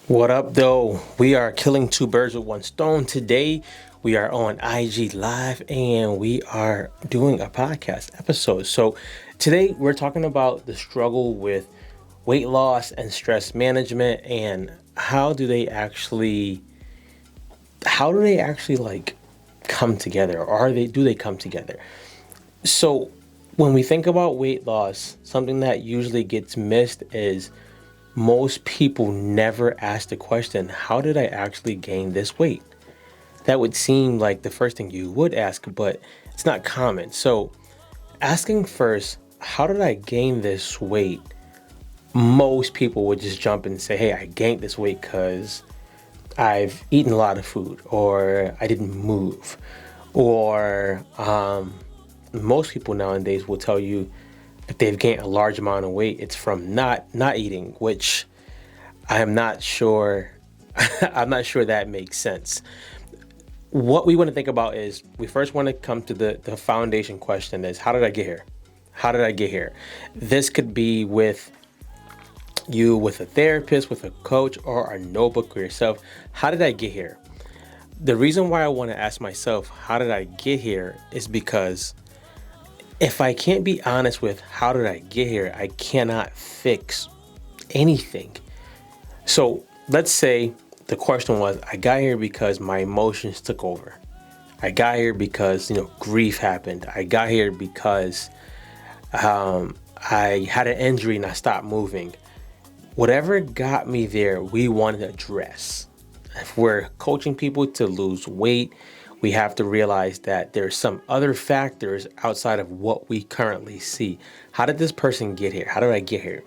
What up, though? We are killing two birds with one stone. Today, we are on IG Live and we are doing a podcast episode. So, today we're talking about the struggle with weight loss and stress management and how do they actually like come together, or do they come together? So, when we think about weight loss, something that usually gets missed is most people never ask the question, how did I actually gain this weight? That would seem like the first thing you would ask, but it's not common. So, asking first, how did I gain this weight? Most people would just jump and say, hey, I gained this weight because I've eaten a lot of food, or I didn't move, or most people nowadays will tell you if they've gained a large amount of weight, it's from not eating, which I am not sure. I'm not sure that makes sense. What we want to think about is we first want to come to the foundation question is, how did I get here? How did I get here? This could be with you, with a therapist, with a coach, or a notebook or yourself. How did I get here? The reason why I want to ask myself, how did I get here, is because if I can't be honest with how did I get here, I cannot fix anything. So let's say the question was, I got here because my emotions took over. I got here because, grief happened. I got here because I had an injury and I stopped moving. Whatever got me there, we want to address. If we're coaching people to lose weight, we have to realize that there's some other factors outside of what we currently see. How did this person get here? How did I get here?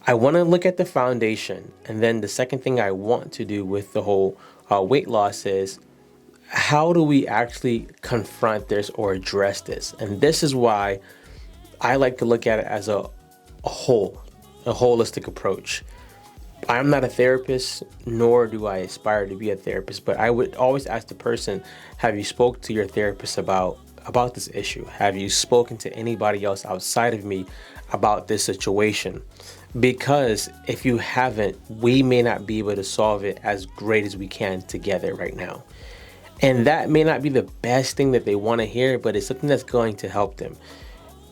I want to look at the foundation. And then the second thing I want to do with the whole weight loss is, how do we actually confront this or address this? And this is why I like to look at it as a holistic approach. I'm not a therapist, nor do I aspire to be a therapist, but I would always ask the person, have you spoke to your therapist about this issue? Have you spoken to anybody else outside of me about this situation? Because if you haven't, we may not be able to solve it as great as we can together right now. And that may not be the best thing that they want to hear, but it's something that's going to help them.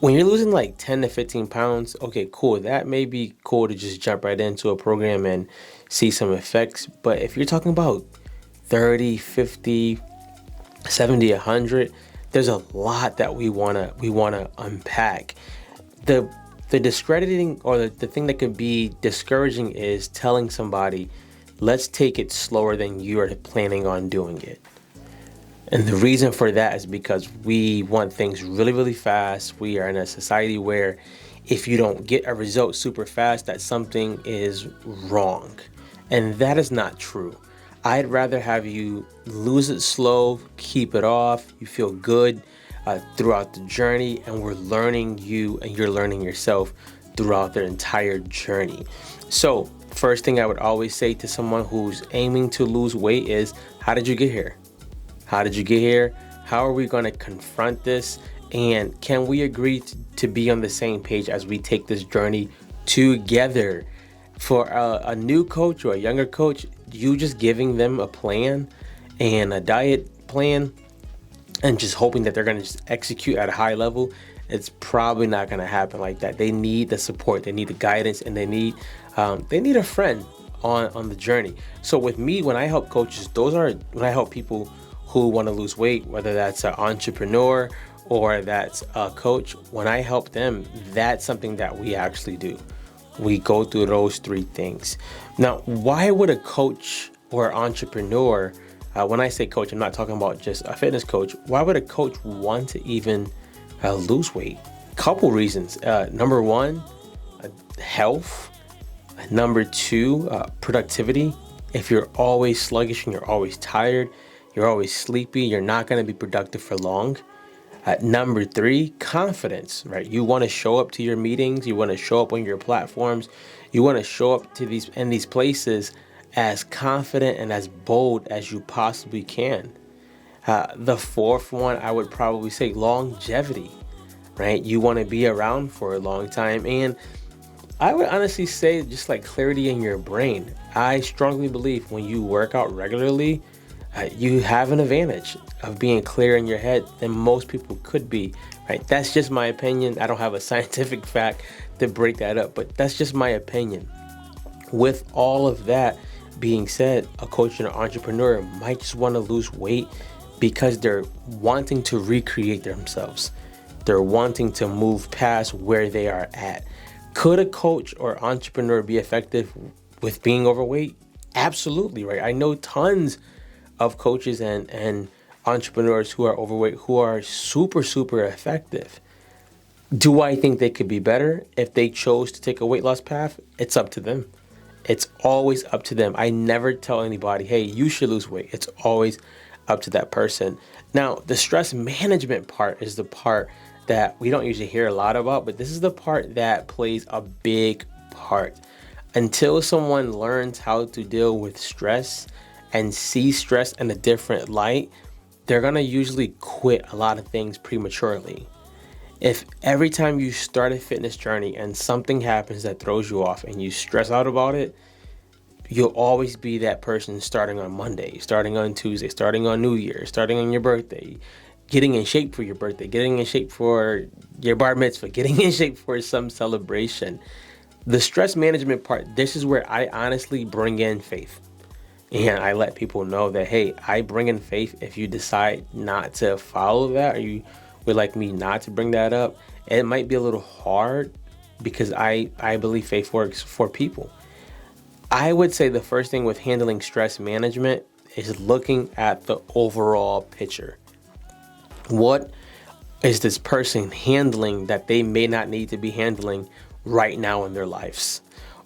When you're losing like 10 to 15 pounds, okay, cool. That may be cool to just jump right into a program and see some effects. But if you're talking about 30, 50, 70, 100, there's a lot that we wanna unpack. The discrediting, or the thing that could be discouraging, is telling somebody, let's take it slower than you are planning on doing it. And the reason for that is because we want things really, really fast. We are in a society where if you don't get a result super fast, that something is wrong. And that is not true. I'd rather have you lose it slow, keep it off, you feel good throughout the journey, and we're learning you and you're learning yourself throughout their entire journey. So first thing I would always say to someone who's aiming to lose weight is, how did you get here? How did you get here? How are we going to confront this? And can we agree to be on the same page as we take this journey together? For a new coach or a younger coach, you just giving them a plan and a diet plan and just hoping that they're going to just execute at a high level, it's probably not going to happen like that. They need the support, they need the guidance, and they need a friend on the journey. So with me, when I help coaches, when I help people who want to lose weight, whether that's an entrepreneur or that's a coach, when I help them, that's something that we actually do. We go through those three things. Now, why would a coach or entrepreneur, when I say coach, I'm not talking about just a fitness coach, why would a coach want to even lose weight? Couple reasons. Number one, health. Number two, productivity. If you're always sluggish and you're always tired, you're always sleepy, you're not going to be productive for long. Number three, confidence, right? You want to show up to your meetings. You want to show up on your platforms. You want to show up to these places as confident and as bold as you possibly can. The fourth one, I would probably say longevity, right? You want to be around for a long time. And I would honestly say just like clarity in your brain. I strongly believe when you work out regularly, you have an advantage of being clear in your head than most people could be, right? That's just my opinion. I don't have a scientific fact to break that up, but that's just my opinion. With all of that being said, a coach and an entrepreneur might just want to lose weight because they're wanting to recreate themselves. They're wanting to move past where they are at. Could a coach or entrepreneur be effective with being overweight? Absolutely, right? I know tons of coaches and entrepreneurs who are overweight who are super, super effective. Do I think they could be better if they chose to take a weight loss path? It's up to them. It's always up to them. I never tell anybody, hey, you should lose weight. It's always up to that person. Now, the stress management part is the part that we don't usually hear a lot about, but this is the part that plays a big part. Until someone learns how to deal with stress and see stress in a different light, they're gonna usually quit a lot of things prematurely. If every time you start a fitness journey and something happens that throws you off and you stress out about it, you'll always be that person starting on Monday, starting on Tuesday, starting on New Year, starting on your birthday, getting in shape for your birthday, getting in shape for your bar mitzvah, getting in shape for some celebration. The stress management part, this is where I honestly bring in faith. And I let people know that, hey, I bring in faith. If you decide not to follow that, or you would like me not to bring that up, it might be a little hard because I believe faith works for people. I would say the first thing with handling stress management is looking at the overall picture. What is this person handling that they may not need to be handling right now in their lives?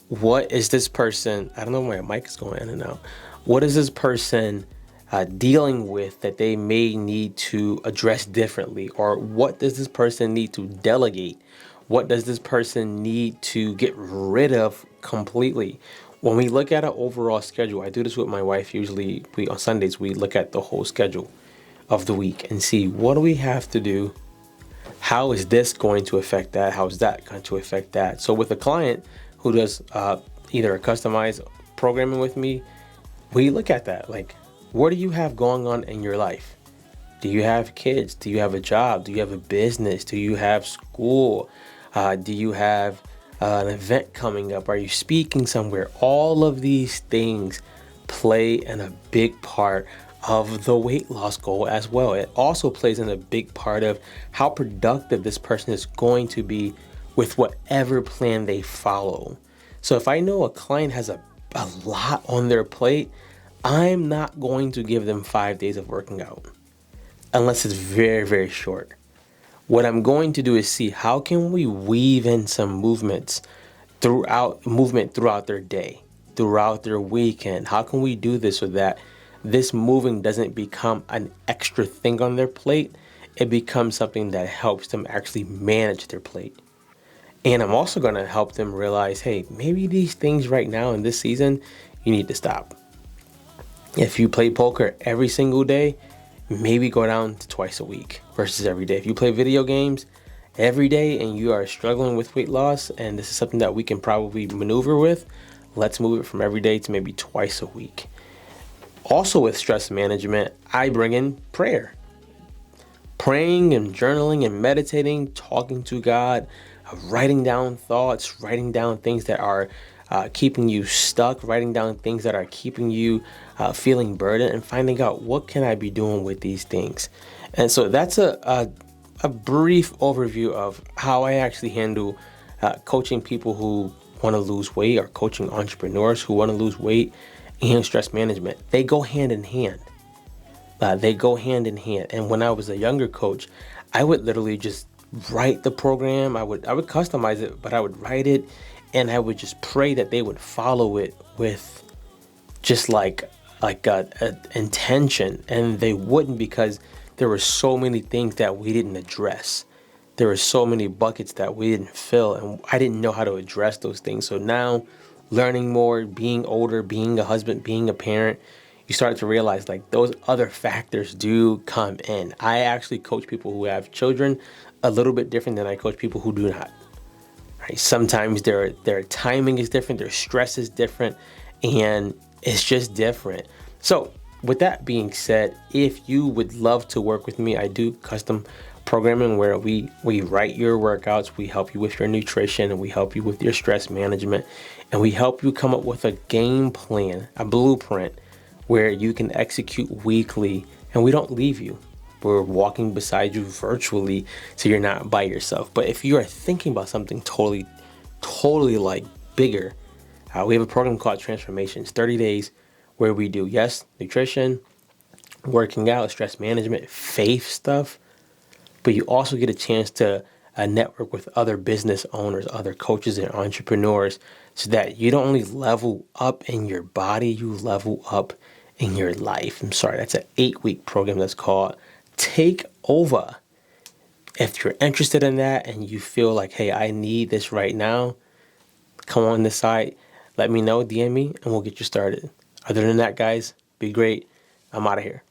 What is this person, I don't know why my mic is going in and out. What is this person dealing with that they may need to address differently? Or what does this person need to delegate? What does this person need to get rid of completely? When we look at an overall schedule, I do this with my wife. Usually on Sundays, we look at the whole schedule of the week and see what do we have to do? How is this going to affect that? How is that going to affect that? So with a client who does either a customized programming with me, we look at that. Like, what do you have going on in your life? Do you have kids? Do you have a job? Do you have a business? Do you have school? Do you have an event coming up? Are you speaking somewhere? All of these things play in a big part of the weight loss goal as well. It also plays in a big part of how productive this person is going to be with whatever plan they follow. So if I know a client has a lot on their plate, I'm not going to give them 5 days of working out unless it's very, very short. What I'm going to do is see how can we weave in some movement throughout their day, throughout their weekend. How can we do this so that this moving doesn't become an extra thing on their plate? It becomes something that helps them actually manage their plate. And I'm also going to help them realize, hey, maybe these things right now in this season, you need to stop. If you play poker every single day, maybe go down to twice a week versus every day. If you play video games every day and you are struggling with weight loss, and this is something that we can probably maneuver with, let's move it from every day to maybe twice a week. Also with stress management, I bring in prayer. Praying and journaling and meditating, talking to God, writing down thoughts, writing down things that are keeping you stuck, writing down things that are keeping you feeling burdened, and finding out what can I be doing with these things. And so that's a brief overview of how I actually handle coaching people who want to lose weight, or coaching entrepreneurs who want to lose weight, and stress management. They go hand in hand. And when I was a younger coach, I would literally just write the program. I would customize it, but I would write it, and I would just pray that they would follow it with just like a intention, and they wouldn't, because there were so many things that we didn't address. There were so many buckets that we didn't fill, and I didn't know how to address those things. So now, learning more, being older, being a husband, being a parent, you start to realize like those other factors do come in. I actually coach people who have children a little bit different than I coach people who do not. right? Sometimes their timing is different, their stress is different, and it's just different. So with that being said, if you would love to work with me, I do custom programming where we write your workouts, we help you with your nutrition, and we help you with your stress management, and we help you come up with a game plan, a blueprint where you can execute weekly, and we don't leave you. We're walking beside you virtually, so you're not by yourself. But if you are thinking about something totally like bigger, we have a program called Transformations, 30 days, where we do, yes, nutrition, working out, stress management, faith stuff, but you also get a chance to network with other business owners, other coaches and entrepreneurs, so that you don't only level up in your body, you level up in your life. I'm sorry, that's an 8-week program that's called Take Over. If you're interested in that and you feel like, hey, I need this right now, come on this side, let me know, DM me, and we'll get you started. Other than that, guys, be great. I'm out of here.